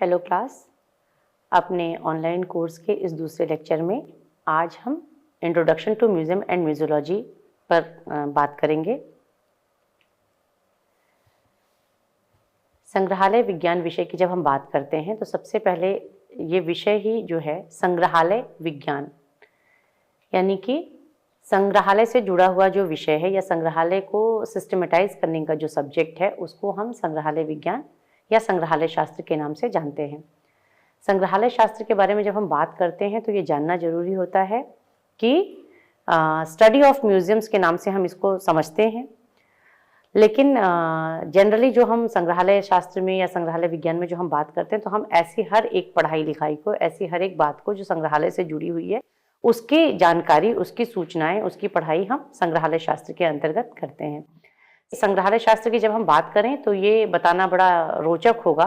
Hello class. अपने online course के इस दूसरे लेक्चर में आज हम introduction to museum and museology पर बात करेंगे। संग्रहालय विज्ञान विषय की जब हम बात करते हैं तो सबसे पहले ये विषय ही जो है संग्रहालय विज्ञान, यानी कि संग्रहालय से जुड़ा हुआ जो विषय है या संग्रहालय को सिस्टमेटाइज करने का जो सब्जेक्ट है उसको हम संग्रहालय विज्ञान या संग्रहालय शास्त्र के नाम से जानते हैं। संग्रहालय शास्त्र के बारे में जब हम बात करते हैं तो ये जानना जरूरी होता है कि स्टडी ऑफ म्यूजियम्स के नाम से हम इसको समझते हैं, लेकिन जनरली जो हम संग्रहालय शास्त्र में या संग्रहालय विज्ञान में जो हम बात करते हैं तो हम ऐसी हर एक पढ़ाई लिखाई को, ऐसी हर एक बात को जो संग्रहालय से जुड़ी हुई है उसकी जानकारी, उसकी सूचनाएं, उसकी पढ़ाई हम संग्रहालय शास्त्र के अंतर्गत करते हैं। संग्रहालय शास्त्र की जब हम बात करें तो ये बताना बड़ा रोचक होगा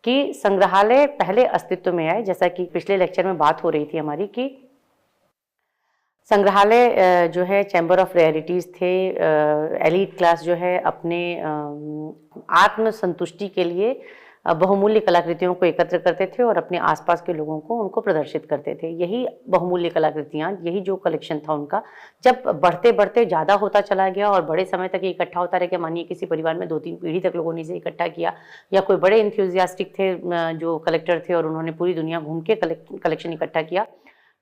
कि संग्रहालय पहले अस्तित्व में आए। जैसा कि पिछले लेक्चर में बात हो रही थी हमारी कि संग्रहालय जो है चैम्बर ऑफ रेयरिटीज थे। एलीट क्लास जो है अपने आत्म संतुष्टि के लिए बहुमूल्य कलाकृतियों को एकत्र करते थे और अपने आसपास के लोगों को उनको प्रदर्शित करते थे। यही बहुमूल्य कलाकृतियाँ, यही जो कलेक्शन था उनका, जब बढ़ते बढ़ते ज़्यादा होता चला गया और बड़े समय तक इकट्ठा होता रह गया। मानिए किसी परिवार में 2-3 पीढ़ी तक लोगों ने इसे इकट्ठा किया, या कोई बड़े इंथ्यूजियास्टिक थे जो कलेक्टर थे और उन्होंने पूरी दुनिया घूम के कलेक्शन इकट्ठा किया,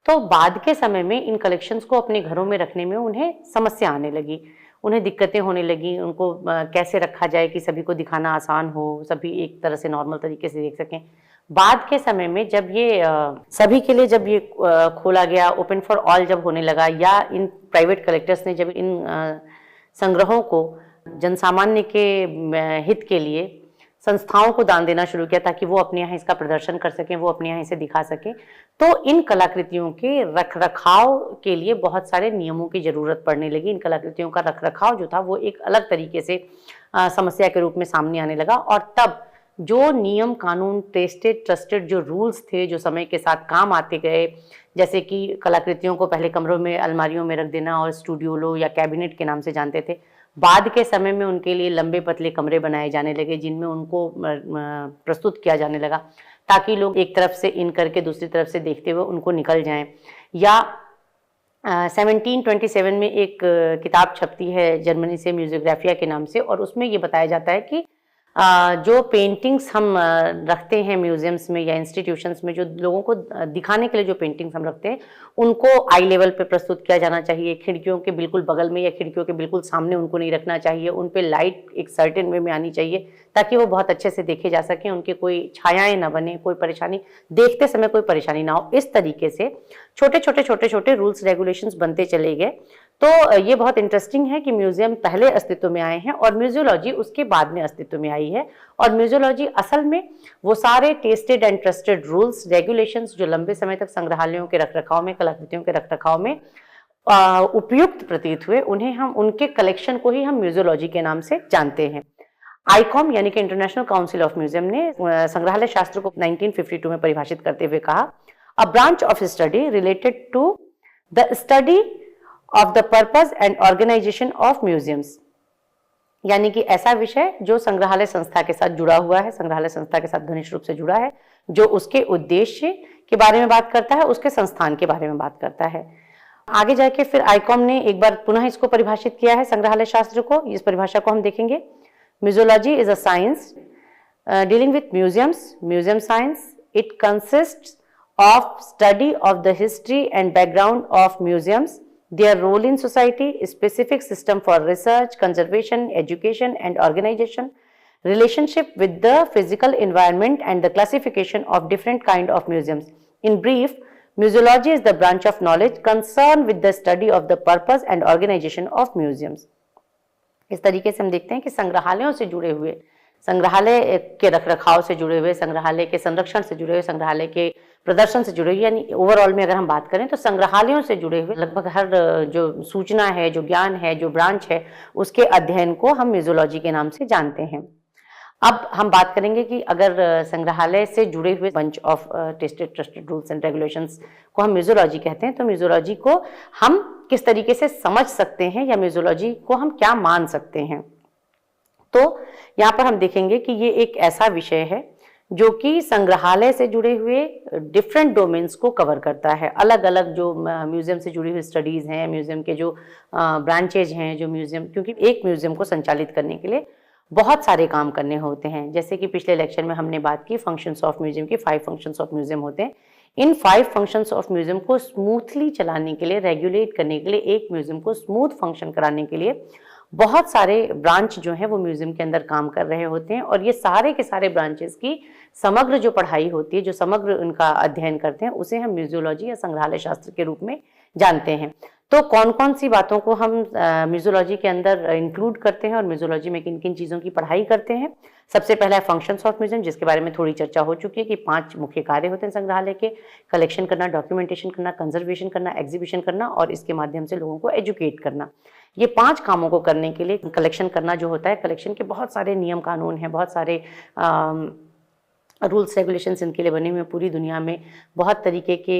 तो बाद के समय में इन कलेक्शंस को अपने घरों में रखने में उन्हें समस्या आने लगी, उन्हें दिक्कतें होने लगी। उनको कैसे रखा जाए कि सभी को दिखाना आसान हो, सभी एक तरह से नॉर्मल तरीके से देख सकें। बाद के समय में जब ये सभी के लिए जब ये खोला गया, ओपन फॉर ऑल जब होने लगा, या इन प्राइवेट कलेक्टर्स ने जब इन संग्रहों को जनसामान्य के हित के लिए संस्थाओं को दान देना शुरू किया ताकि वो अपने यहाँ इसका प्रदर्शन कर सकें, वो अपने यहाँ इसे दिखा सकें, तो इन कलाकृतियों के रखरखाव के लिए बहुत सारे नियमों की जरूरत पड़ने लगी। इन कलाकृतियों का रखरखाव जो था वो एक अलग तरीके से समस्या के रूप में सामने आने लगा, और तब जो नियम कानून, टेस्टेड ट्रस्टेड जो रूल्स थे जो समय के साथ काम आते गए, जैसे कि कलाकृतियों को पहले कमरों में, अलमारियों में रख देना और स्टूडियो या कैबिनेट के नाम से जानते थे, बाद के समय में उनके लिए लंबे पतले कमरे बनाए जाने लगे जिनमें उनको प्रस्तुत किया जाने लगा ताकि लोग एक तरफ से इन करके दूसरी तरफ से देखते हुए उनको निकल जाएं। या 1727 में एक किताब छपती है जर्मनी से, म्यूजियोग्राफिया के नाम से, और उसमें ये बताया जाता है कि जो पेंटिंग्स हम रखते हैं म्यूजियम्स में या इंस्टीट्यूशंस में, जो लोगों को दिखाने के लिए जो पेंटिंग्स हम रखते हैं उनको आई लेवल पे प्रस्तुत किया जाना चाहिए। खिड़कियों के बिल्कुल बगल में या खिड़कियों के बिल्कुल सामने उनको नहीं रखना चाहिए। उन पे लाइट एक सर्टेन वे में आनी चाहिए ताकि वो बहुत अच्छे से देखे जा सकें, उनके कोई छायाएं ना बने, कोई परेशानी, देखते समय कोई परेशानी ना हो। इस तरीके से छोटे छोटे रूल्स रेगुलेशंस बनते चले गए। तो ये बहुत इंटरेस्टिंग है कि म्यूजियम पहले अस्तित्व में आए हैं और म्यूजियोलॉजी उसके बाद में अस्तित्व में आई है। और म्यूजियोलॉजी असल में वो सारे tested and trusted rules regulations जो लंबे समय तक संग्रहालयों के रखरखाव में, कलाकृतियों के रखरखाव में उपयुक्त प्रतीत हुए, उन्हें हम, उनके कलेक्शन को ही हम म्यूजियोलॉजी के नाम से जानते हैं। आईकॉम यानी कि इंटरनेशनल काउंसिल ऑफ म्यूजियम ने संग्रहालय शास्त्र को 1952 में परिभाषित करते हुए कहा, a branch of study related to the study of the purpose and organisation of museums, यानी कि ऐसा विषय जो संग्रहालय संस्था के साथ जुड़ा हुआ है, संग्रहालय संस्था के साथ घनिष्ठ रूप से जुड़ा है, जो उसके उद्देश्य के बारे में बात करता है, उसके संस्थान के बारे में बात करता है। आगे जाके फिर आईकॉम ने एक बार पुनः इसको परिभाषित किया है संग्रहालय शास्त्र को। इस परिभाषा को हम देखेंगे। Museology is a science dealing with museums, museum science. It consists of study of the history and background of museums, their role in society, specific system for research, conservation, education and organization, relationship with the physical environment and the classification of different kind of museums. In brief, museology is the branch of knowledge concerned with the study of the purpose and organization of museums. इस तरीके से हम देखते हैं कि संग्रहालयों से जुड़े हुए, संग्रहालय के रखरखाव से जुड़े हुए, संग्रहालय के संरक्षण से जुड़े हुए, संग्रहालय के प्रदर्शन से जुड़े हुए, यानी ओवरऑल में अगर हम बात करें तो संग्रहालयों से जुड़े हुए लगभग हर जो सूचना है, जो ज्ञान है, जो ब्रांच है, उसके अध्ययन को हम म्यूजियोलॉजी के नाम से जानते हैं। अब हम बात करेंगे कि अगर संग्रहालय से जुड़े हुए bunch of tested trusted rules and regulations को हम म्यूजियोलॉजी कहते हैं, तो म्यूजियोलॉजी को हम किस तरीके से समझ सकते हैं या म्यूजियोलॉजी को हम क्या मान सकते हैं। तो यहाँ पर हम देखेंगे कि ये एक ऐसा विषय है जो कि संग्रहालय से जुड़े हुए डिफरेंट डोमेन्स को कवर करता है। अलग अलग जो म्यूजियम से जुड़ी हुई स्टडीज़ हैं, म्यूजियम के जो ब्रांचेज हैं, जो म्यूजियम, क्योंकि एक म्यूजियम को संचालित करने के लिए बहुत सारे काम करने होते हैं। जैसे कि पिछले लेक्चर में हमने बात की फंक्शंस ऑफ म्यूजियम की, 5 फंक्शंस ऑफ म्यूजियम होते हैं। इन 5 फंक्शंस ऑफ म्यूजियम को स्मूथली चलाने के लिए, रेगुलेट करने के लिए, एक म्यूजियम को स्मूथ फंक्शन कराने के लिए बहुत सारे ब्रांच जो हैं वो म्यूजियम के अंदर काम कर रहे होते हैं। और ये सारे के सारे ब्रांचेस की समग्र जो पढ़ाई होती है, जो समग्र उनका अध्ययन करते हैं, उसे हम म्यूजियोलॉजी या संग्रहालय शास्त्र के रूप में जानते हैं। तो कौन कौन सी बातों को हम म्यूजियोलॉजी के अंदर इंक्लूड करते हैं और म्यूजियोलॉजी में किन किन चीज़ों की पढ़ाई करते हैं। सबसे पहला है फंक्शंस ऑफ म्यूजियम, जिसके बारे में थोड़ी चर्चा हो चुकी है कि 5 मुख्य कार्य होते हैं संग्रहालय के: कलेक्शन करना, डॉक्यूमेंटेशन करना, कंजर्वेशन करना, एग्जीबिशन करना और इसके माध्यम से लोगों को एजुकेट करना। ये 5 कामों को करने के लिए कलेक्शन करना जो होता है, कलेक्शन के बहुत सारे नियम कानून हैं, बहुत सारे रूल्स रेगुलेशंस इनके लिए बने हुए हैं। पूरी दुनिया में बहुत तरीके के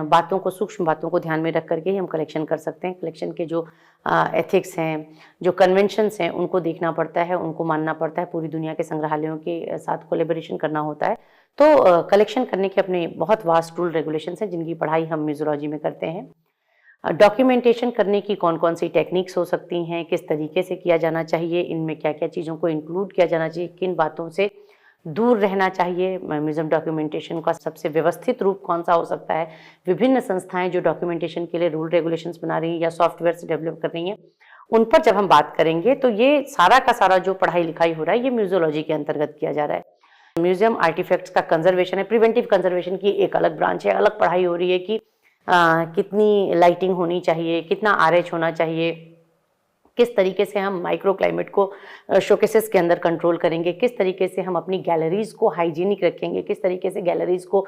बातों को, सूक्ष्म बातों को ध्यान में रख करके ही हम कलेक्शन कर सकते हैं। कलेक्शन के जो एथिक्स हैं, जो कन्वेंशंस हैं, उनको देखना पड़ता है, उनको मानना पड़ता है। पूरी दुनिया के संग्रहालयों के साथ कोलेबोरेशन करना होता है। तो कलेक्शन करने के अपने बहुत वास्ट रूल रेगुलेशंस हैं, जिनकी पढ़ाई हम म्यूजियोलॉजी में करते हैं। डॉक्यूमेंटेशन करने की कौन कौन सी टेक्निक्स हो सकती हैं, किस तरीके से किया जाना चाहिए, इनमें क्या क्या चीज़ों को इंक्लूड किया जाना चाहिए, किन बातों से दूर रहना चाहिए। म्यूजियम डॉक्यूमेंटेशन का सबसे व्यवस्थित रूप कौन सा हो सकता है। विभिन्न संस्थाएं जो डॉक्यूमेंटेशन के लिए रूल रेगुलेशंस बना रही हैं या सॉफ्टवेयर से डेवलप कर रही हैं, उन पर जब हम बात करेंगे तो ये सारा का सारा जो पढ़ाई लिखाई हो रहा है, ये म्यूजियोलॉजी के अंतर्गत किया जा रहा है। म्यूजियम आर्टिफैक्ट्स का कंजर्वेशन है, प्रिवेंटिव कंजर्वेशन की एक अलग ब्रांच है। अलग पढ़ाई हो रही है कि कितनी लाइटिंग होनी चाहिए, कितना RH होना चाहिए, किस तरीके से हम माइक्रो क्लाइमेट को शोकेसेस के अंदर कंट्रोल करेंगे, किस तरीके से हम अपनी गैलरीज को हाइजीनिक रखेंगे, किस तरीके से गैलरीज को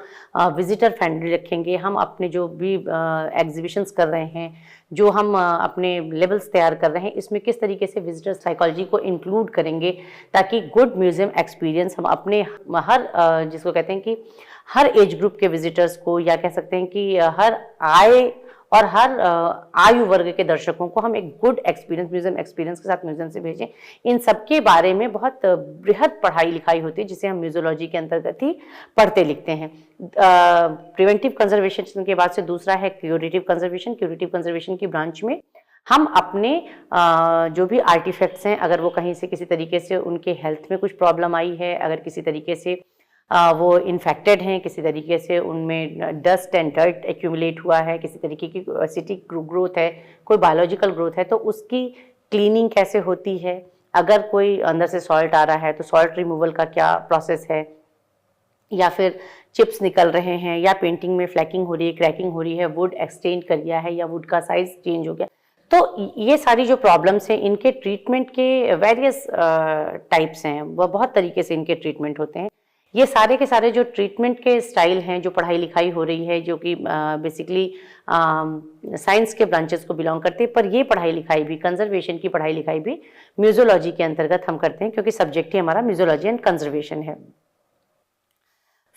विजिटर फ्रेंडली रखेंगे। हम अपने जो भी एग्जीबिशंस कर रहे हैं, जो हम अपने लेवल्स तैयार कर रहे हैं, इसमें किस तरीके से विजिटर साइकोलॉजी को इंक्लूड करेंगे, ताकि गुड म्यूजियम एक्सपीरियंस हम अपने हर जिसको कहते हैं कि हर एज ग्रुप के विजिटर्स को, या कह सकते हैं कि हर आय और हर आयु वर्ग के दर्शकों को हम एक गुड एक्सपीरियंस, म्यूजियम एक्सपीरियंस के साथ म्यूजियम से भेजें। इन सब के बारे में बहुत बृहद पढ़ाई लिखाई होती है, जिसे हम म्यूजियोलॉजी के अंतर्गत ही पढ़ते लिखते हैं। प्रिवेंटिव कंजर्वेशन के बाद से दूसरा है क्यूरेटिव कंजर्वेशन। क्यूरेटिव कंजर्वेशन की ब्रांच में हम अपने जो भी आर्टिफैक्ट्स हैं, अगर वो कहीं से किसी तरीके से उनके हेल्थ में कुछ प्रॉब्लम आई है, अगर किसी तरीके से वो इन्फेक्टेड हैं, किसी तरीके से उनमें डस्ट एंड डर्ट एक्यूमुलेट हुआ है, किसी तरीके की एसिडिक ग्रोथ है, कोई बायोलॉजिकल ग्रोथ है, तो उसकी क्लीनिंग कैसे होती है। अगर कोई अंदर से सॉल्ट आ रहा है तो सॉल्ट रिमूवल का क्या प्रोसेस है, या फिर चिप्स निकल रहे हैं, या पेंटिंग में फ्लैकिंग हो रही है, क्रैकिंग हो रही है, वुड एक्सचेंज कर गया है या वुड का साइज चेंज हो गया। तो ये सारी जो प्रॉब्लम्स हैं, इनके ट्रीटमेंट के वेरियस टाइप्स हैं, वह बहुत तरीके से इनके ट्रीटमेंट होते हैं। ये सारे के सारे जो ट्रीटमेंट के स्टाइल हैं, जो पढ़ाई लिखाई हो रही है, जो कि बेसिकली साइंस के ब्रांचेस को बिलोंग करते हैं, पर ये पढ़ाई लिखाई भी, कंजर्वेशन की पढ़ाई लिखाई भी म्यूजियोलॉजी के अंतर्गत हम करते हैं, क्योंकि सब्जेक्ट ही हमारा म्यूजियोलॉजी एंड कंजर्वेशन है।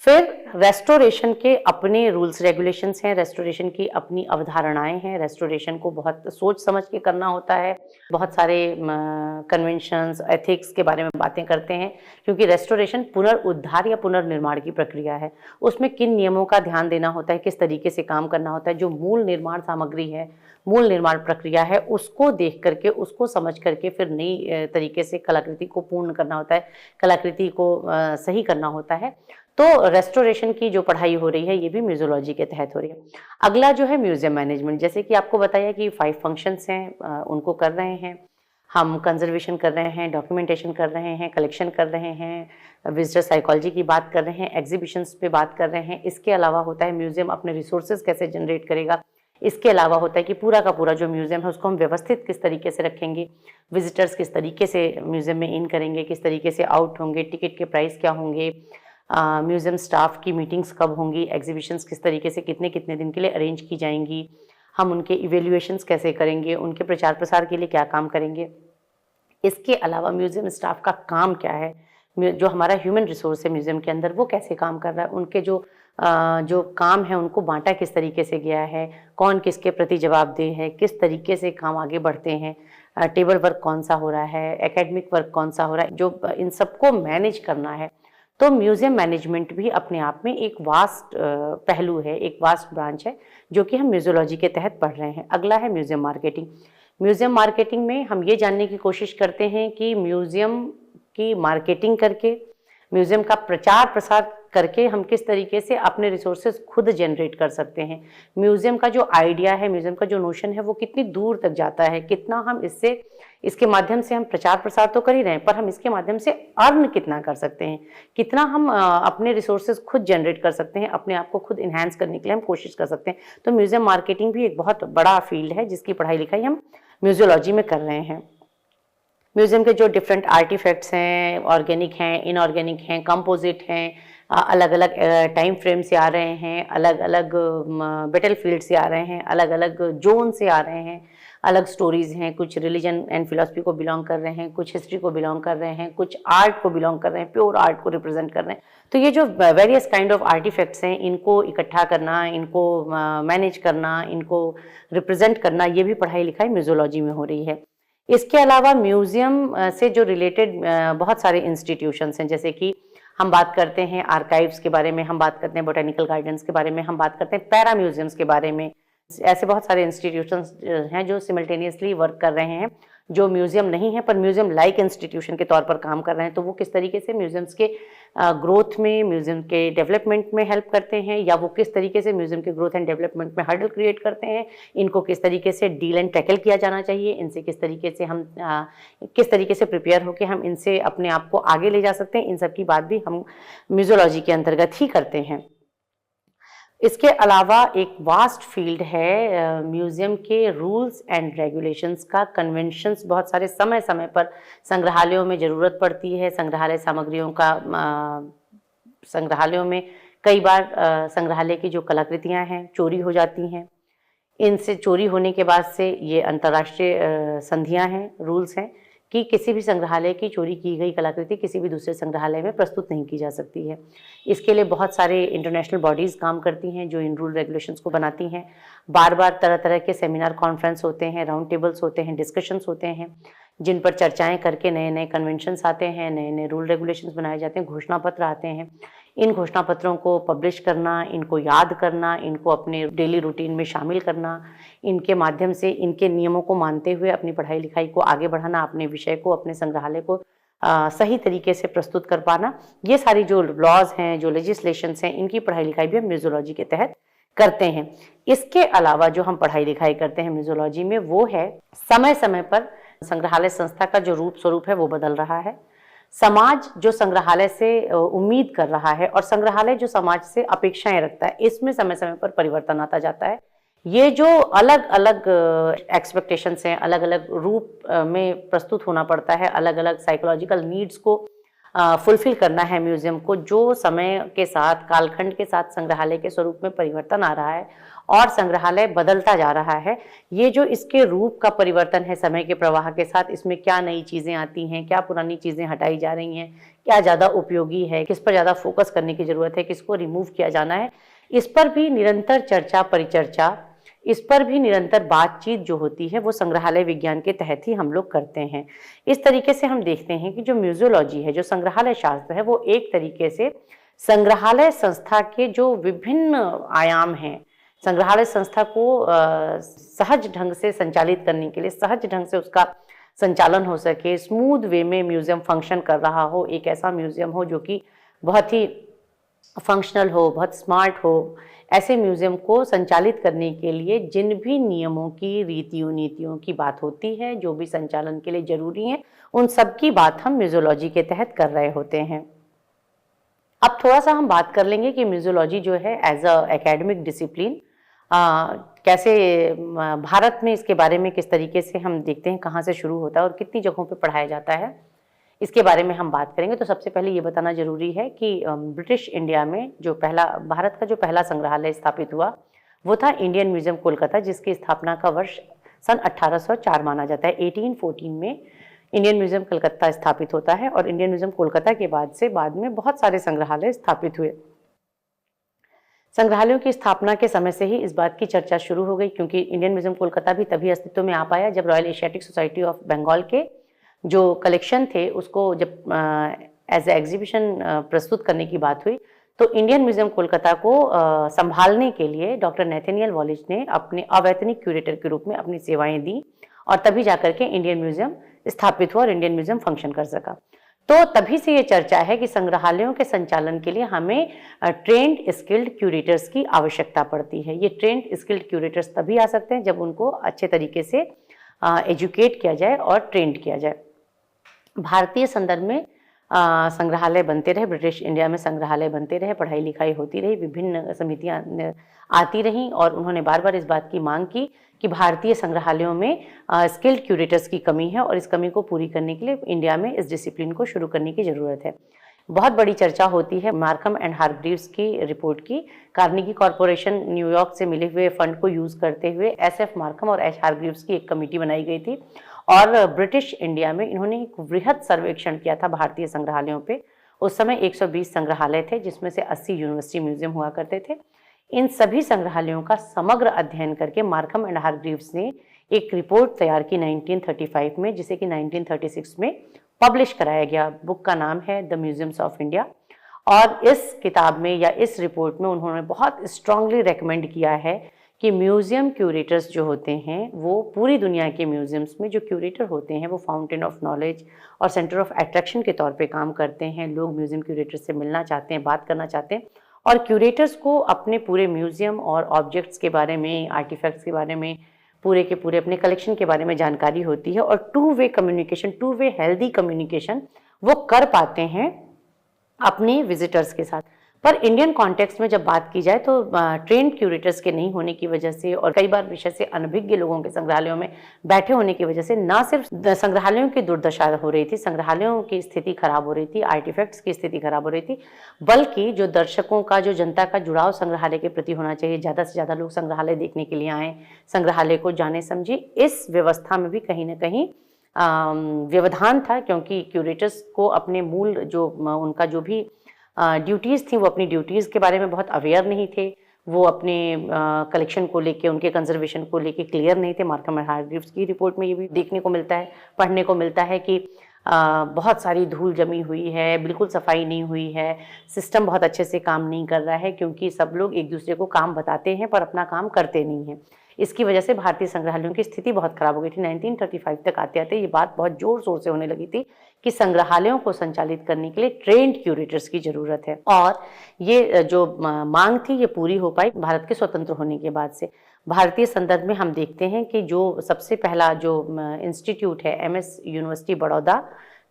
फिर रेस्टोरेशन के अपने रूल्स रेगुलेशंस हैं, रेस्टोरेशन की अपनी अवधारणाएं हैं। रेस्टोरेशन को बहुत सोच समझ के करना होता है, बहुत सारे कन्वेंशंस, एथिक्स के बारे में बातें करते हैं, क्योंकि रेस्टोरेशन पुनर्उद्धार या पुनर्निर्माण की प्रक्रिया है। उसमें किन नियमों का ध्यान देना होता है, किस तरीके से काम करना होता है, जो मूल निर्माण सामग्री है, मूल निर्माण प्रक्रिया है, उसको देख करके, उसको समझ करके फिर नई तरीके से कलाकृति को पूर्ण करना होता है, कलाकृति को सही करना होता है। तो रेस्टोरेशन की जो पढ़ाई हो रही है, ये भी म्यूजियोलॉजी के तहत हो रही है। अगला जो है म्यूजियम मैनेजमेंट, जैसे कि आपको बताया कि 5 फंक्शंस हैं, उनको कर रहे हैं हम। कंजर्वेशन कर रहे हैं, डॉक्यूमेंटेशन कर रहे हैं, कलेक्शन कर रहे हैं, विजिटर साइकोलॉजी की बात कर रहे हैं, एग्जीबिशंस पे बात कर रहे हैं। इसके अलावा होता है म्यूजियम अपने रिसोर्सेज कैसे जनरेट करेगा। इसके अलावा होता है कि पूरा का पूरा जो म्यूजियम है, उसको हम व्यवस्थित किस तरीके से रखेंगे, विजिटर्स किस तरीके से म्यूजियम में इन करेंगे, किस तरीके से आउट होंगे, टिकट के प्राइस क्या होंगे, म्यूजियम स्टाफ की मीटिंग्स कब होंगी, एग्जीबिशंस किस तरीके से कितने कितने दिन के लिए अरेंज की जाएंगी, हम उनके इवेल्युएशंस कैसे करेंगे, उनके प्रचार प्रसार के लिए क्या काम करेंगे। इसके अलावा म्यूजियम स्टाफ का काम क्या है, जो हमारा ह्यूमन रिसोर्स है म्यूजियम के अंदर, वो कैसे काम कर रहा है, उनके जो काम है उनको बांटा किस तरीके से गया है, कौन किसके प्रति जवाबदेह है, किस तरीके से काम आगे बढ़ते हैं, टेबल वर्क कौन सा हो रहा है, एकेडमिक वर्क कौन सा हो रहा है, जो इन सबको मैनेज करना है। तो म्यूज़ियम मैनेजमेंट भी अपने आप में एक वास्ट पहलू है, एक वास्ट ब्रांच है, जो कि हम म्यूज़ियोलॉजी के तहत पढ़ रहे हैं। अगला है म्यूज़ियम मार्केटिंग। म्यूज़ियम मार्केटिंग में हम ये जानने की कोशिश करते हैं कि म्यूज़ियम की मार्केटिंग करके, म्यूज़ियम का प्रचार प्रसार करके हम किस तरीके से अपने रिसोर्सेज खुद जनरेट कर सकते हैं। म्यूज़ियम का जो आइडिया है, म्यूज़ियम का जो नोशन है, वो कितनी दूर तक जाता है, कितना हम इसके माध्यम से हम प्रचार प्रसार तो कर ही रहे हैं, पर हम इसके माध्यम से अर्न कितना कर सकते हैं, कितना हम अपने रिसोर्सेज खुद जनरेट कर सकते हैं, अपने आप को खुद इन्हांस करने के लिए हम कोशिश कर सकते हैं। तो म्यूज़ियम मार्केटिंग भी एक बहुत बड़ा फील्ड है, जिसकी पढ़ाई लिखाई हम म्यूज़ियोलॉजी में कर रहे हैं। म्यूज़ियम के जो डिफरेंट आर्टिफैक्ट्स हैं, ऑर्गेनिक हैं, इनऑर्गेनिक हैं, कंपोजिट हैं, अलग अलग टाइम फ्रेम से आ रहे हैं, अलग अलग बैटल फील्ड से आ रहे हैं, अलग अलग जोन से आ रहे हैं, अलग स्टोरीज़ हैं, कुछ रिलीजन एंड फिलॉसफी को बिलोंग कर रहे हैं, कुछ हिस्ट्री को बिलोंग कर रहे हैं, कुछ आर्ट को बिलोंग कर रहे हैं, प्योर आर्ट को रिप्रेजेंट कर रहे हैं। तो ये जो वेरियस काइंड ऑफ आर्टिफैक्ट्स हैं, इनको इकट्ठा करना, इनको मैनेज करना, इनको रिप्रेजेंट करना, ये भी पढ़ाई लिखाई म्यूज़ियोलॉजी में हो रही है। इसके अलावा म्यूज़ियम से जो रिलेटेड बहुत सारे इंस्टीट्यूशंस हैं, जैसे कि हम बात करते हैं आर्काइव्स के बारे में, हम बात करते हैं बोटेनिकल गार्डन्स के बारे में, हम बात करते हैं पैरा म्यूजियम्स के बारे में। ऐसे बहुत सारे इंस्टीट्यूशंस हैं जो सिमल्टेनियसली वर्क कर रहे हैं, जो म्यूज़ियम नहीं है पर म्यूज़ियम लाइक इंस्टीट्यूशन के तौर पर काम कर रहे हैं। तो वो किस तरीके से म्यूज़ियम्स के ग्रोथ में, म्यूज़ियम के डेवलपमेंट में हेल्प करते हैं, या वो किस तरीके से म्यूज़ियम के ग्रोथ एंड डेवलपमेंट में हर्डल क्रिएट करते हैं, इनको किस तरीके से डील एंड टैकल किया जाना चाहिए, इनसे किस तरीके से हम किस तरीके से प्रिपेयर होकर हम इनसे अपने आप को आगे ले जा सकते हैं, इन सब की बात भी हम म्यूज़ियोलॉजी के अंतर्गत ही करते हैं। इसके अलावा एक वास्ट फील्ड है म्यूज़ियम के रूल्स एंड रेगुलेशंस का, कन्वेंशंस बहुत सारे समय समय पर संग्रहालयों में ज़रूरत पड़ती है। संग्रहालय सामग्रियों का संग्रहालयों में कई बार संग्रहालय की जो कलाकृतियां हैं चोरी हो जाती हैं। इनसे चोरी होने के बाद से ये अंतर्राष्ट्रीय संधियां हैं, रूल्स हैं कि किसी भी संग्रहालय की चोरी की गई कलाकृति किसी भी दूसरे संग्रहालय में प्रस्तुत नहीं की जा सकती है। इसके लिए बहुत सारे इंटरनेशनल बॉडीज़ काम करती हैं जो इन रूल रेगुलेशंस को बनाती हैं। बार बार तरह तरह के सेमिनार कॉन्फ्रेंस होते हैं, राउंड टेबल्स होते हैं, डिस्कशंस होते हैं, जिन पर चर्चाएं करके नए नए कन्वेंशंस आते हैं, नए नए रूल रेगुलेशंस बनाए जाते हैं, घोषणा पत्र आते हैं। इन घोषणा पत्रों को पब्लिश करना, इनको याद करना, इनको अपने डेली रूटीन में शामिल करना, इनके माध्यम से इनके नियमों को मानते हुए अपनी पढ़ाई लिखाई को आगे बढ़ाना, अपने विषय को, अपने संग्रहालय को सही तरीके से प्रस्तुत कर पाना, ये सारी जो लॉज हैं, जो लेजिस्लेशंस हैं, इनकी पढ़ाई लिखाई भी हम म्यूज़ियोलॉजी के तहत करते हैं। इसके अलावा जो हम पढ़ाई लिखाई करते हैं म्यूज़ियोलॉजी में, वो है समय समय पर संग्रहालय संस्था का जो रूप स्वरूप है वो बदल रहा है। समाज जो संग्रहालय से उम्मीद कर रहा है और संग्रहालय जो समाज से अपेक्षाएं रखता है, इसमें समय समय पर परिवर्तन आता जाता है। ये जो अलग अलग एक्सपेक्टेशंस हैं, अलग अलग रूप में प्रस्तुत होना पड़ता है, अलग अलग साइकोलॉजिकल नीड्स को फुलफिल करना है म्यूजियम को, जो समय के साथ, कालखंड के साथ संग्रहालय के स्वरूप में परिवर्तन आ रहा है और संग्रहालय बदलता जा रहा है। ये जो इसके रूप का परिवर्तन है समय के प्रवाह के साथ, इसमें क्या नई चीज़ें आती हैं, क्या पुरानी चीज़ें हटाई जा रही हैं, क्या ज़्यादा उपयोगी है, किस पर ज़्यादा फोकस करने की ज़रूरत है, किसको रिमूव किया जाना है, इस पर भी निरंतर चर्चा परिचर्चा, इस पर भी निरंतर बातचीत जो होती है वो संग्रहालय विज्ञान के तहत ही हम लोग करते हैं। इस तरीके से हम देखते हैं कि जो म्यूजियोलॉजी है, जो संग्रहालय शास्त्र है, वो एक तरीके से संग्रहालय संस्था के जो विभिन्न आयाम हैं, संग्रहालय संस्था को सहज ढंग से संचालित करने के लिए, सहज ढंग से उसका संचालन हो सके, स्मूथ वे में म्यूजियम फंक्शन कर रहा हो, एक ऐसा म्यूजियम हो जो कि बहुत ही फंक्शनल हो, बहुत स्मार्ट हो, ऐसे म्यूजियम को संचालित करने के लिए जिन भी नियमों की, रीतियों नीतियों की बात होती है, जो भी संचालन के लिए जरूरी है, उन सब की बात हम म्यूजियोलॉजी के तहत कर रहे होते हैं। अब थोड़ा सा हम बात कर लेंगे कि म्यूजियोलॉजी जो है एज अ एकेडमिक डिसिप्लिन कैसे भारत में इसके बारे में किस तरीके से हम देखते हैं, कहाँ से शुरू होता है और कितनी जगहों पे पढ़ाया जाता है, इसके बारे में हम बात करेंगे। तो सबसे पहले ये बताना जरूरी है कि ब्रिटिश इंडिया में जो भारत का जो पहला संग्रहालय स्थापित हुआ वो था इंडियन म्यूजियम कोलकाता, जिसकी स्थापना का वर्ष सन 1804 माना जाता है। 1814 में इंडियन म्यूजियम कलकत्ता स्थापित होता है और इंडियन म्यूजियम कोलकाता के बाद में बहुत सारे संग्रहालय स्थापित हुए। संग्रहालयों की स्थापना के समय से ही इस बात की चर्चा शुरू हो गई, क्योंकि इंडियन म्यूजियम कोलकाता भी तभी अस्तित्व में आ पाया जब Royal Asiatic Society of Bengal के जो कलेक्शन थे उसको जब एज ए एग्जीबिशन प्रस्तुत करने की बात हुई, तो इंडियन म्यूजियम कोलकाता को संभालने के लिए डॉक्टर नेथेनियल वॉलिच ने अपने अवैतनिक क्यूरेटर के रूप में अपनी सेवाएं दी और तभी जाकर के इंडियन म्यूजियम स्थापित हुआ और इंडियन म्यूजियम फंक्शन कर सका। तो तभी से ये चर्चा है कि संग्रहालयों के संचालन के लिए हमें ट्रेंड स्किल्ड क्यूरेटर्स की आवश्यकता पड़ती है। ये ट्रेंड स्किल्ड क्यूरेटर्स तभी आ सकते हैं जब उनको अच्छे तरीके से एजुकेट किया जाए और ट्रेंड किया जाए। भारतीय संदर्भ में संग्रहालय बनते रहे, ब्रिटिश इंडिया में संग्रहालय बनते रहे, पढ़ाई लिखाई होती रही, विभिन्न समितियां आती रहीं और उन्होंने बार बार इस बात की मांग की कि भारतीय संग्रहालयों में स्किल्ड क्यूरेटर्स की कमी है और इस कमी को पूरी करने के लिए इंडिया में इस डिसिप्लिन को शुरू करने की ज़रूरत है। बहुत बड़ी चर्चा होती है मार्कम एंड हार्ग्रीव्स की रिपोर्ट की। कार्नेगी कॉरपोरेशन न्यूयॉर्क से मिले हुए फंड को यूज़ करते हुए SF मार्कम और H हार्ग्रीव्स की एक कमेटी बनाई गई थी और ब्रिटिश इंडिया में इन्होंने एक वृहद सर्वेक्षण किया था भारतीय संग्रहालयों पे। उस समय 120 संग्रहालय थे जिसमें से 80 यूनिवर्सिटी म्यूजियम हुआ करते थे। इन सभी संग्रहालयों का समग्र अध्ययन करके मार्कम एंड हार्ग्रीव्स ने एक रिपोर्ट तैयार की 1935 में, जिसे कि 1936 में पब्लिश कराया गया। बुक का नाम है द म्यूजियम्स ऑफ इंडिया और इस किताब में या इस रिपोर्ट में उन्होंने बहुत स्ट्रांगली रेकमेंड किया है कि म्यूजियम क्यूरेटर्स जो होते हैं वो पूरी दुनिया के म्यूजियम्स में जो क्यूरेटर होते हैं वो फाउंटेन ऑफ नॉलेज और सेंटर ऑफ अट्रैक्शन के तौर पे काम करते हैं। लोग म्यूजियम क्यूरेटर से मिलना चाहते हैं, बात करना चाहते हैं और क्यूरेटर्स को अपने पूरे म्यूजियम और ऑब्जेक्ट्स के बारे में, आर्टिफैक्ट्स के बारे में, पूरे के पूरे अपने कलेक्शन के बारे में जानकारी होती है और two way communication, two way healthy communication वो कर पाते हैं अपने विजिटर्स के साथ। पर इंडियन कॉन्टेक्स्ट में जब बात की जाए तो ट्रेंड क्यूरेटर्स के नहीं होने की वजह से और कई बार विषय से अनभिज्ञ लोगों के संग्रहालयों में बैठे होने की वजह से ना सिर्फ संग्रहालयों की दुर्दशा हो रही थी, संग्रहालयों की स्थिति खराब हो रही थी, आर्टिफैक्ट्स की स्थिति खराब हो रही थी, बल्कि जो दर्शकों का, जो जनता का जुड़ाव संग्रहालय के प्रति होना चाहिए, ज़्यादा से ज़्यादा लोग संग्रहालय देखने के लिए आएँ, संग्रहालय को जाने समझे, इस व्यवस्था में भी कहीं ना कहीं व्यवधान था। क्योंकि क्यूरेटर्स को अपने मूल जो उनका जो भी ड्यूटीज़ थी वो अपनी ड्यूटीज़ के बारे में बहुत अवेयर नहीं थे, वो अपने कलेक्शन को लेके, उनके कंजर्वेशन को लेके क्लियर नहीं थे। मार्कम एंड हार्ग्रीव्स की रिपोर्ट में ये भी देखने को मिलता है, पढ़ने को मिलता है कि बहुत सारी धूल जमी हुई है, बिल्कुल सफाई नहीं हुई है, सिस्टम बहुत अच्छे से काम नहीं कर रहा है क्योंकि सब लोग एक दूसरे को काम बताते हैं पर अपना काम करते नहीं हैं। इसकी वजह से भारतीय संग्रहालयों की स्थिति बहुत खराब हो गई थी। 1935 तक आते आते ये बात बहुत जोर शोर से होने लगी थी कि संग्रहालयों को संचालित करने के लिए ट्रेंड क्यूरेटर्स की जरूरत है और ये जो मांग थी ये पूरी हो पाई भारत के स्वतंत्र होने के बाद से। भारतीय संदर्भ में हम देखते हैं कि जो सबसे पहला जो इंस्टीट्यूट है MS यूनिवर्सिटी बड़ौदा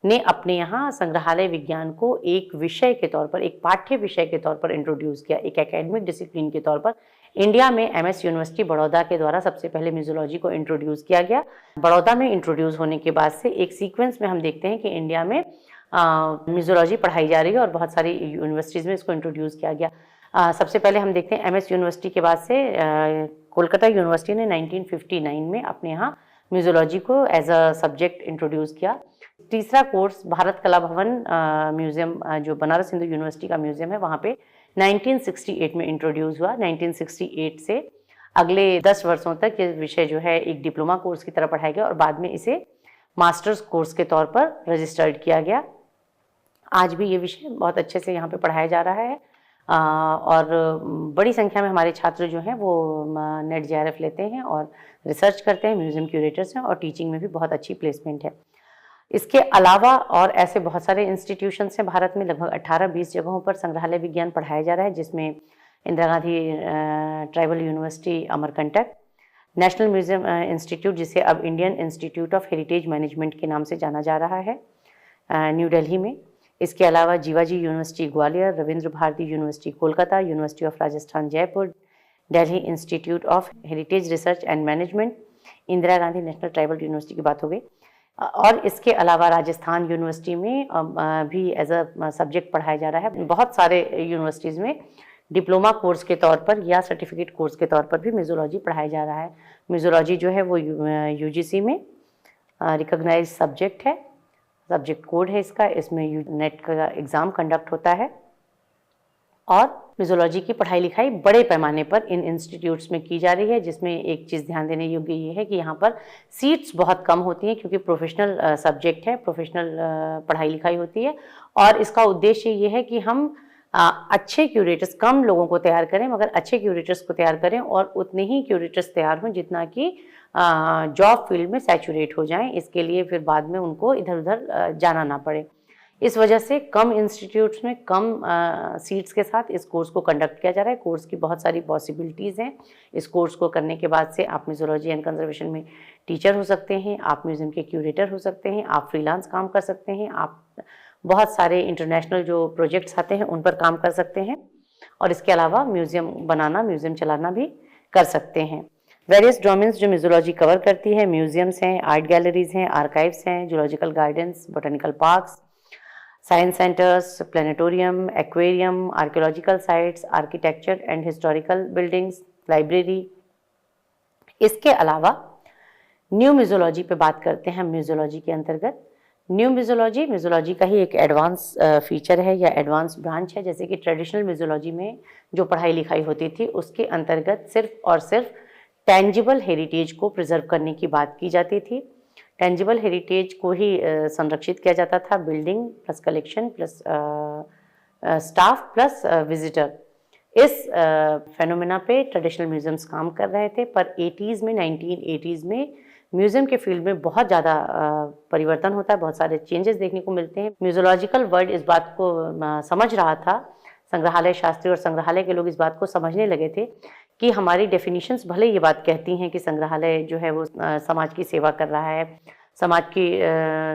ने अपने यहाँ संग्रहालय विज्ञान को एक विषय के तौर पर, एक पाठ्य विषय के तौर पर इंट्रोड्यूस किया, एक एकेडमिक डिसिप्लिन के तौर पर। इंडिया में MS यूनिवर्सिटी बड़ौदा के द्वारा सबसे पहले म्यूजियोलॉजी को इंट्रोड्यूस किया गया। बड़ौदा में इंट्रोड्यूस होने के बाद से एक सीक्वेंस में हम देखते हैं कि इंडिया में म्यूजियोलॉजी पढ़ाई जा रही है और बहुत सारी यूनिवर्सिटीज़ में इसको इंट्रोड्यूस किया गया। सबसे पहले हम देखते हैं MS यूनिवर्सिटी के बाद से कोलकाता यूनिवर्सिटी ने 1959 में अपने यहाँ म्यूजियोलॉजी को एज अ सब्जेक्ट इंट्रोड्यूस किया। तीसरा कोर्स भारत कला भवन म्यूजियम जो बनारस हिंदू यूनिवर्सिटी का म्यूजियम है वहाँ पे 1968 में इंट्रोड्यूस हुआ। 1968 से अगले 10 वर्षों तक ये विषय जो है एक डिप्लोमा कोर्स की तरह पढ़ाया गया और बाद में इसे मास्टर्स कोर्स के तौर पर रजिस्टर्ड किया गया। आज भी ये विषय बहुत अच्छे से यहाँ पे पढ़ाया जा रहा है और बड़ी संख्या में हमारे छात्र जो हैं वो नेट JRF लेते हैं और रिसर्च करते हैं, म्यूजियम क्यूरेटर्स हैं और टीचिंग में भी बहुत अच्छी प्लेसमेंट है। इसके अलावा और ऐसे बहुत सारे इंस्टीट्यूशंस हैं भारत में, लगभग 18-20 जगहों पर संग्रहालय विज्ञान पढ़ाया जा रहा है, जिसमें Indira Gandhi tribal university Amarkantak, national museum institute जिसे अब Indian institute of heritage management के नाम से जाना जा रहा है न्यू दिल्ली में। इसके अलावा Jiwaji University Gwalior, Rabindra Bharati University Kolkata, University of Rajasthan Jaipur, Delhi Institute of Heritage Research and Management, Indira Gandhi National Tribal University की बात हो गई। और इसके अलावा राजस्थान यूनिवर्सिटी में भी एज अ सब्जेक्ट पढ़ाया जा रहा है। बहुत सारे यूनिवर्सिटीज़ में डिप्लोमा कोर्स के तौर पर या सर्टिफिकेट कोर्स के तौर पर भी म्यूजियोलॉजी पढ़ाया जा रहा है। म्यूजियोलॉजी जो है वो UGC में रिकॉग्नाइज सब्जेक्ट है, सब्जेक्ट कोड है इसका, इसमें नेट का एग्ज़ाम कंडक्ट होता है और म्यूज़ोलॉजी की पढ़ाई लिखाई बड़े पैमाने पर इन इंस्टीट्यूट्स में की जा रही है, जिसमें एक चीज़ ध्यान देने योग्य ये है कि यहाँ पर सीट्स बहुत कम होती हैं, क्योंकि प्रोफेशनल सब्जेक्ट है, प्रोफेशनल पढ़ाई लिखाई होती है। और इसका उद्देश्य ये है कि हम अच्छे क्यूरेटर्स, कम लोगों को तैयार करें मगर अच्छे क्यूरेटर्स को तैयार करें, और उतने ही क्यूरेटर्स तैयार हों जितना कि जॉब फील्ड में सैचुरेट हो जाएं। इसके लिए फिर बाद में उनको इधर उधर जाना ना पड़े। इस वजह से कम इंस्टीट्यूट्स में कम सीट्स के साथ इस कोर्स को कंडक्ट किया जा रहा है। कोर्स की बहुत सारी पॉसिबिलिटीज़ हैं। इस कोर्स को करने के बाद से आप म्यूज़ोलॉजी एंड कंजर्वेशन में टीचर हो सकते हैं, आप म्यूज़ियम के क्यूरेटर हो सकते हैं, आप फ्रीलांस काम कर सकते हैं, आप बहुत सारे इंटरनेशनल जो प्रोजेक्ट्स आते हैं उन पर काम कर सकते हैं, और इसके अलावा म्यूज़ियम बनाना, म्यूज़ियम चलाना भी कर सकते हैं। वेरियस डोमेन्स जो म्यूज़ोलॉजी कवर करती है, म्यूज़ियम्स हैं, आर्ट गैलरीज हैं, आर्काइव्स हैं, zoological gardens, botanical parks, science centres, planetarium, aquarium, archaeological sites, architecture and historical buildings, library. इसके अलावा न्यू म्यूज़ोलॉजी पे बात करते हैं। म्यूज़ोलॉजी के अंतर्गत न्यू म्यूज़ोलॉजी का ही एक एडवांस फीचर है या एडवांस ब्रांच है। जैसे कि ट्रेडिशनल म्यूज़ोलॉजी में जो पढ़ाई लिखाई होती थी उसके अंतर्गत सिर्फ और सिर्फ टेंजिबल हेरिटेज को प्रिजर्व करने की बात की जाती थी। टेंजिबल हेरिटेज को ही संरक्षित किया जाता था, building plus collection plus staff plus visitor. इस फेनोमेना पे ट्रेडिशनल म्यूज़ियम्स काम कर रहे थे, पर 1980s में म्यूज़ियम के फील्ड में बहुत ज़्यादा परिवर्तन होता है, बहुत सारे चेंजेस देखने को मिलते हैं। म्यूज़ोलॉजिकल वर्ल्ड इस बात को समझ रहा था, संग्रहालय शास्त्री और संग्रहालय के लोग इस बात को समझने लगे थे कि हमारी डेफिनेशंस भले ये बात कहती हैं कि संग्रहालय जो है वो समाज की सेवा कर रहा है, समाज की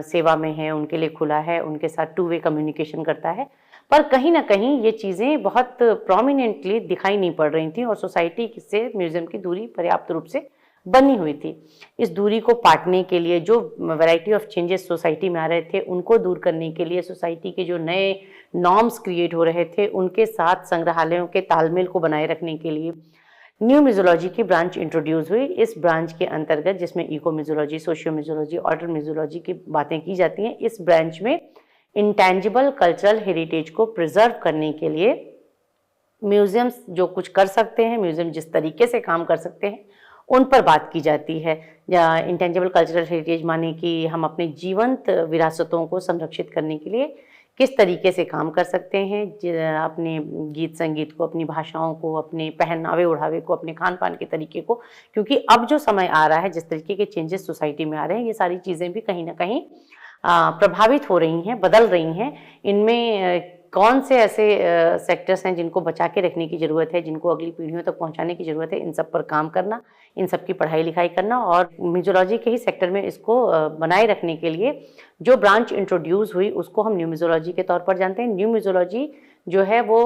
सेवा में है, उनके लिए खुला है, उनके साथ टू वे कम्युनिकेशन करता है, पर कहीं ना कहीं ये चीज़ें बहुत प्रोमिनेंटली दिखाई नहीं पड़ रही थी और सोसाइटी से म्यूज़ियम की दूरी पर्याप्त रूप से बनी हुई थी। इस दूरी को पाटने के लिए, जो वैरायटी ऑफ चेंजेस सोसाइटी में आ रहे थे उनको दूर करने के लिए, सोसाइटी के जो नए नॉर्म्स क्रिएट हो रहे थे उनके साथ संग्रहालयों के तालमेल को बनाए रखने के लिए न्यू म्यूज़ोलॉजी की ब्रांच इंट्रोड्यूस हुई। इस ब्रांच के अंतर्गत, जिसमें इको म्यूज़ोलॉजी, सोशियो म्यूज़ोलॉजी, ऑर्डर म्यूज़ोलॉजी की बातें की जाती हैं, इस ब्रांच में इंटेंजिबल कल्चरल हेरिटेज को प्रिजर्व करने के लिए म्यूज़ियम्स जो कुछ कर सकते हैं, म्यूज़ियम जिस तरीके से काम कर सकते हैं, उन पर बात की जाती है। या इंटेंजिबल कल्चरल हेरिटेज माने कि हम अपने जीवंत विरासतों को संरक्षित करने के लिए किस तरीके से काम कर सकते हैं, अपने गीत संगीत को, अपनी भाषाओं को, अपने पहनावे ओढ़ावे को, अपने खान पान के तरीके को, क्योंकि अब जो समय आ रहा है, जिस तरीके के चेंजेस सोसाइटी में आ रहे हैं, ये सारी चीज़ें भी कहीं ना कहीं प्रभावित हो रही हैं, बदल रही हैं। इनमें कौन से ऐसे सेक्टर्स हैं जिनको बचा के रखने की ज़रूरत है, जिनको अगली पीढ़ियों तक पहुंचाने की ज़रूरत है, इन सब पर काम करना, इन सब की पढ़ाई लिखाई करना, और म्यूज़ोलॉजी के ही सेक्टर में इसको बनाए रखने के लिए जो ब्रांच इंट्रोड्यूस हुई उसको हम न्यू म्यूज़ोलॉजी के तौर पर जानते हैं। न्यू म्यूज़ोलॉजी जो है वो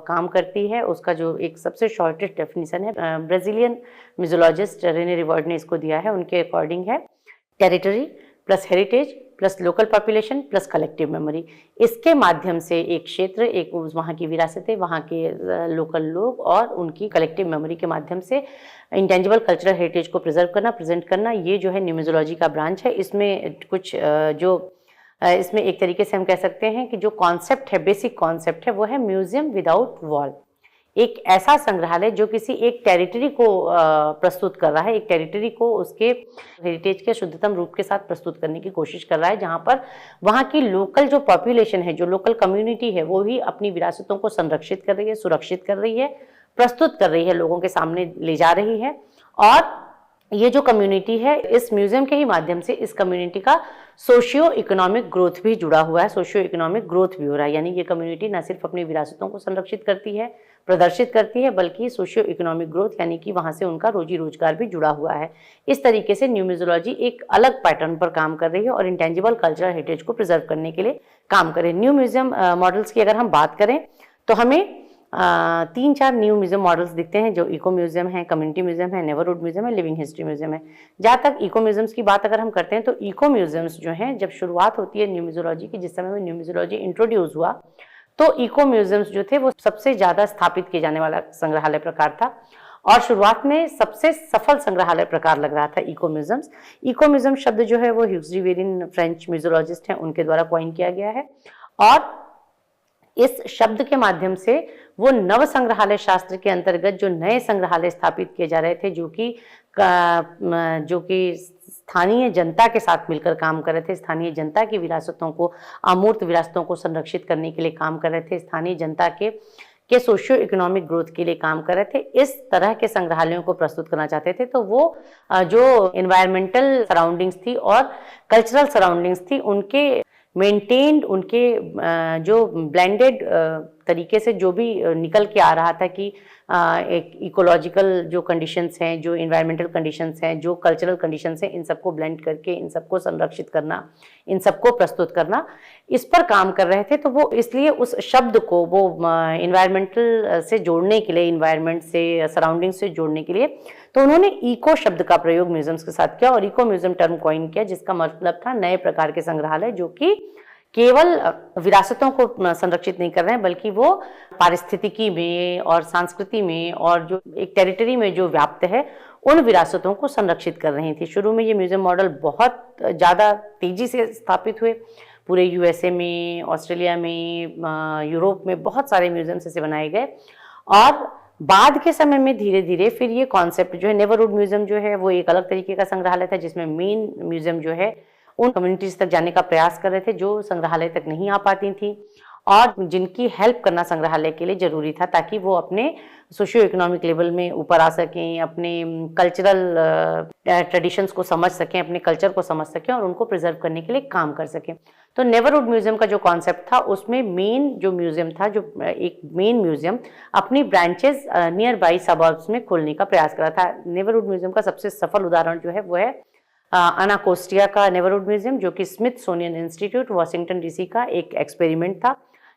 काम करती है, उसका जो एक सबसे शॉर्टेस्ट डेफिनेशन है, ब्राज़ीलियन म्यूज़ोलॉजिस्ट रेने रिवर्ड ने इसको दिया है, उनके अकॉर्डिंग है territory plus heritage plus local population plus collective memory. इसके माध्यम से एक क्षेत्र, एक वहाँ की विरासतें, वहाँ के लोकल लोग और उनकी कलेक्टिव मेमोरी के माध्यम से इंटेंजिबल कल्चरल हेरिटेज को प्रिजर्व करना, प्रेजेंट करना, ये जो है न्यू म्यूज़ोलॉजी का ब्रांच है। इसमें कुछ इसमें एक तरीके से हम कह सकते हैं कि जो कॉन्सेप्ट है, बेसिक कॉन्सेप्ट है, वो है म्यूजियम विदाउट वॉल। एक ऐसा संग्रहालय जो किसी एक टेरिटरी को प्रस्तुत कर रहा है, एक टेरिटरी को उसके हेरिटेज के शुद्धतम रूप के साथ प्रस्तुत करने की कोशिश कर रहा है, जहां पर वहां की लोकल जो पॉपुलेशन है, जो लोकल कम्युनिटी है, वो भी अपनी विरासतों को संरक्षित कर रही है, सुरक्षित कर रही है, प्रस्तुत कर रही है, लोगों के सामने ले जा रही है। और ये जो कम्युनिटी है, इस म्यूजियम के ही माध्यम से इस कम्युनिटी का सोशियो इकोनॉमिक ग्रोथ भी जुड़ा हुआ है, सोशियो इकोनॉमिक ग्रोथ भी हो रहा है। यानी ये कम्युनिटी न सिर्फ अपनी विरासतों को संरक्षित करती है, प्रदर्शित करती है, बल्कि सोशियो इकोनॉमिक ग्रोथ यानी कि वहाँ से उनका रोजी रोजगार भी जुड़ा हुआ है। इस तरीके से न्यू म्यूज़ोलॉजी एक अलग पैटर्न पर काम कर रही है और इंटेंजिबल कल्चरल हेरिटेज को प्रिजर्व करने के लिए काम करे। न्यू म्यूजियम मॉडल्स की अगर हम बात करें तो हमें 3-4 न्यू म्यूजियम मॉडल्स दिखते हैं, जो इको म्यूजियम है, कम्युनिटी म्यूजियम है, नेबरहुड म्यूजियम है, लिविंग हिस्ट्री म्यूजियम है। जहाँ तक इको म्यूजियम्स की बात अगर हम करते हैं तो इको म्यूजियम्स जो हैं, जब शुरुआत होती है न्यू म्यूज़ोलॉजी की, जिस समय में न्यू म्यूज़ोलॉजी इंट्रोड्यूस हुआ, तो इको म्यूजियम्स जो थे वो सबसे ज़्यादा स्थापित किए जाने वाला संग्रहालय प्रकार था और शुरुआत में सबसे सफल संग्रहालय प्रकार लग रहा था इको म्यूजियम्स। इको म्यूजियम शब्द जो है वो ह्यूग्स डी वेरिन फ्रेंच म्यूज़ोलॉजिस्ट हैं, उनके द्वारा कॉइन किया गया है। और इस शब्द के माध्यम से वो नव संग्रहालय शास्त्र के अंतर्गत जो नए संग्रहालय स्थापित किए जा रहे थे, जो कि स्थानीय जनता के साथ मिलकर काम कर रहे थे, स्थानीय जनता की विरासतों को, अमूर्त विरासतों को संरक्षित करने के लिए काम कर रहे थे, स्थानीय जनता के सोशियो इकोनॉमिक ग्रोथ के लिए काम कर रहे थे, इस तरह के संग्रहालयों को प्रस्तुत करना चाहते थे। तो वो जो एनवायरमेंटल सराउंडिंग्स थी और कल्चरल सराउंडिंग्स थी, उनके मेंटेन्ड, उनके जो ब्लेंडेड तरीके से जो भी निकल के आ रहा था कि एक इकोलॉजिकल जो कंडीशंस हैं, जो इन्वायरमेंटल कंडीशंस हैं, जो कल्चरल कंडीशंस हैं, इन सबको ब्लेंड करके इन सबको संरक्षित करना, इन सबको प्रस्तुत करना, इस पर काम कर रहे थे। तो वो इसलिए उस शब्द को वो इन्वायरमेंटल से जोड़ने के लिए, इन्वायरमेंट से, सराउंडिंग से जोड़ने के लिए, तो उन्होंने इको शब्द का प्रयोग म्यूजियम्स के साथ किया और इको म्यूजियम टर्म कॉइन किया, जिसका मतलब था नए प्रकार के संग्रहालय जो कि केवल विरासतों को संरक्षित नहीं कर रहे हैं, बल्कि वो पारिस्थितिकी में और संस्कृति में और जो एक टेरिटरी में जो व्याप्त है, उन विरासतों को संरक्षित कर रही थी। शुरू में ये म्यूजियम मॉडल बहुत ज़्यादा तेजी से स्थापित हुए, पूरे यूएसए में, ऑस्ट्रेलिया में, यूरोप में बहुत सारे म्यूजियम्स ऐसे बनाए गए। और बाद के समय में धीरे धीरे फिर ये कॉन्सेप्ट जो है, नेबरहुड म्यूजियम जो है, वो एक अलग तरीके का संग्रहालय था, जिसमें मेन म्यूजियम जो है उन कम्युनिटीज तक जाने का प्रयास कर रहे थे जो संग्रहालय तक नहीं आ पाती थी और जिनकी हेल्प करना संग्रहालय के लिए जरूरी था, ताकि वो अपने सोशियो इकोनॉमिक लेवल में ऊपर आ सकें, अपने कल्चरल ट्रेडिशंस को समझ सकें, अपने कल्चर को समझ सकें और उनको प्रिजर्व करने के लिए काम कर सकें। तो नेबरहुड म्यूजियम का जो कॉन्सेप्ट था, उसमें मेन जो म्यूजियम था, जो एक मेन म्यूजियम अपनी ब्रांचेस नियर बाई सबर्ब्स में खोलने का प्रयास कर रहा था। नेबरहुड म्यूजियम का सबसे सफल उदाहरण जो है वो है अनाकोस्टिया का नेबरहुड म्यूजियम, जो कि स्मिथसोनियन इंस्टीट्यूट वाशिंगटन डीसी का एक एक्सपेरिमेंट था,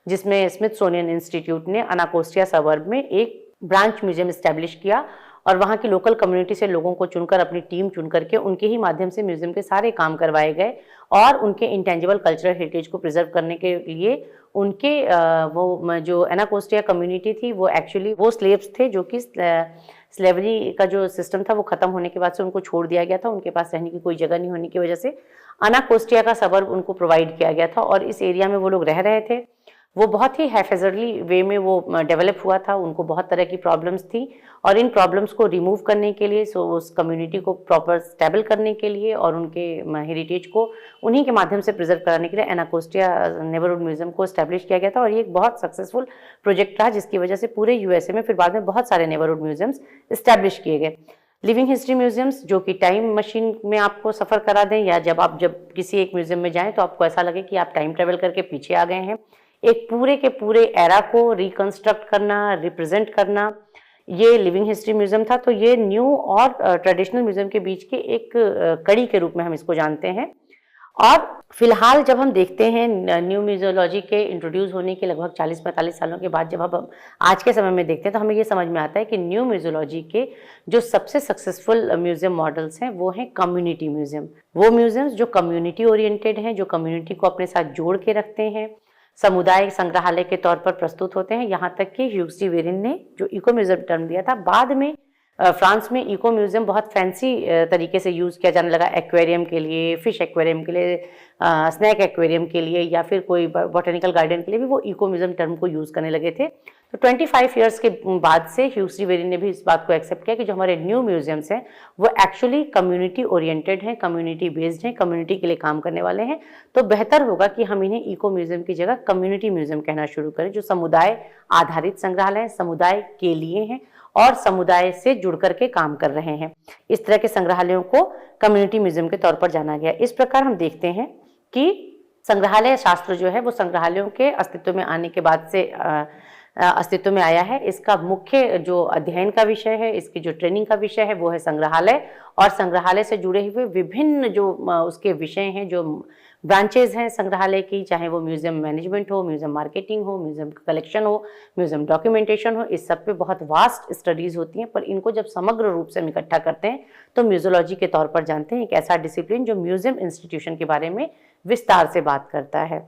जिसमें स्मिथसोनियन इंस्टीट्यूट ने अनाकोस्टिया सबर्ब में एक ब्रांच म्यूजियम स्टैब्लिश किया और वहाँ की लोकल कम्युनिटी से लोगों को चुनकर, अपनी टीम चुन करके, उनके ही माध्यम से म्यूजियम के सारे काम करवाए गए और उनके इंटेंजिबल कल्चरल हेरिटेज को प्रिजर्व करने के लिए उनके वो जो अनाकोस्टिया कम्युनिटी थी, वो एक्चुअली वो स्लेव्स थे जो कि स्लेवरी का जो सिस्टम था वो खत्म होने के बाद से उनको छोड़ दिया गया था। उनके पास रहने की कोई जगह नहीं होने की वजह से अनाकोस्टिया का सबर्ब उनको प्रोवाइड किया गया था और इस एरिया में वो लोग रह रहे थे। वो बहुत ही हैफेजर्डली वे में वो डेवलप हुआ था, उनको बहुत तरह की प्रॉब्लम्स थी और इन प्रॉब्लम्स को रिमूव करने के लिए, उस कम्युनिटी को प्रॉपर स्टेबल करने के लिए और उनके हेरिटेज को उन्हीं के माध्यम से प्रिजर्व कराने के लिए अनाकोस्टिया नेबरहुड म्यूजियम को स्टैब्लिश किया गया था और ये एक बहुत सक्सेसफुल प्रोजेक्ट रहा, जिसकी वजह से पूरे यूएसए में फिर बाद में बहुत सारे नेबरहुड म्यूजियम्स स्टैब्लिश किए गए। लिविंग हिस्ट्री म्यूजियम्स, जो कि टाइम मशीन में आपको सफ़र करा दें, या जब किसी एक म्यूजियम में जाएं तो आपको ऐसा लगे कि आप टाइम ट्रेवल करके पीछे आ गए हैं। एक पूरे के पूरे एरा को रिकंस्ट्रक्ट करना, रिप्रेजेंट करना, ये लिविंग हिस्ट्री म्यूजियम था। तो ये न्यू और ट्रेडिशनल म्यूजियम के बीच के एक कड़ी के रूप में हम इसको जानते हैं। और फिलहाल जब हम देखते हैं न्यू म्यूजियोलॉजी के इंट्रोड्यूस होने के लगभग 40-45 सालों के बाद, जब हम आज के समय में देखते हैं तो हमें ये समझ में आता है कि न्यू म्यूजियोलॉजी के जो सबसे सक्सेसफुल म्यूजियम मॉडल्स हैं वो हैं कम्युनिटी म्यूजियम। वो म्यूजियम्स जो कम्युनिटी ओरिएंटेड हैं, जो कम्युनिटी को अपने साथ जोड़ के रखते हैं, समुदाय संग्रहालय के तौर पर प्रस्तुत होते हैं। यहाँ तक कि ह्यूग्स डी वेरिन ने जो इको म्यूजियम टर्म दिया था, बाद में फ्रांस में इको म्यूजियम बहुत फैंसी तरीके से यूज़ किया जाने लगा, एक्वेरियम के लिए, फिश एक्वेरियम के लिए, स्नैक एक्वेरियम के लिए, या फिर कोई बॉटेनिकल गार्डन के लिए भी वो इको म्यूजियम टर्म को यूज़ करने लगे थे। तो 25 ईयर्स के बाद से ह्यूग्स डी वेरिन ने भी इस बात को एक्सेप्ट किया कि जो हमारे न्यू म्यूजियम्स हैं वो एक्चुअली कम्युनिटी ओरिएंटेड हैं, कम्युनिटी बेस्ड हैं, कम्युनिटी के लिए काम करने वाले हैं। तो बेहतर होगा कि हम इन्हें इको म्यूजियम की जगह कम्युनिटी म्यूजियम कहना शुरू करें, जो समुदाय आधारित संग्रहालय, समुदाय के लिए हैं और समुदाय से जुड़ करके काम कर रहे हैं। इस तरह के संग्रहालयों को कम्युनिटी म्यूजियम के तौर पर जाना गया। इस प्रकार हम देखते हैं कि संग्रहालय शास्त्र जो है वो संग्रहालयों के अस्तित्व में आने के बाद से अस्तित्व में आया है। इसका मुख्य जो अध्ययन का विषय है, इसकी जो ट्रेनिंग का विषय है वो है संग्रहालय, और संग्रहालय से जुड़े हुए विभिन्न जो उसके विषय हैं, जो ब्रांचेज हैं संग्रहालय की, चाहे वो म्यूजियम मैनेजमेंट हो, म्यूजियम मार्केटिंग हो, म्यूजियम कलेक्शन हो, म्यूजियम डॉक्यूमेंटेशन हो, इस सब पे बहुत वास्ट स्टडीज होती हैं। पर इनको जब समग्र रूप से हम इकट्ठा करते हैं तो म्यूजियोलॉजी के तौर पर जानते हैं, एक ऐसा डिसिप्लिन जो म्यूजियम इंस्टीट्यूशन के बारे में विस्तार से बात करता है।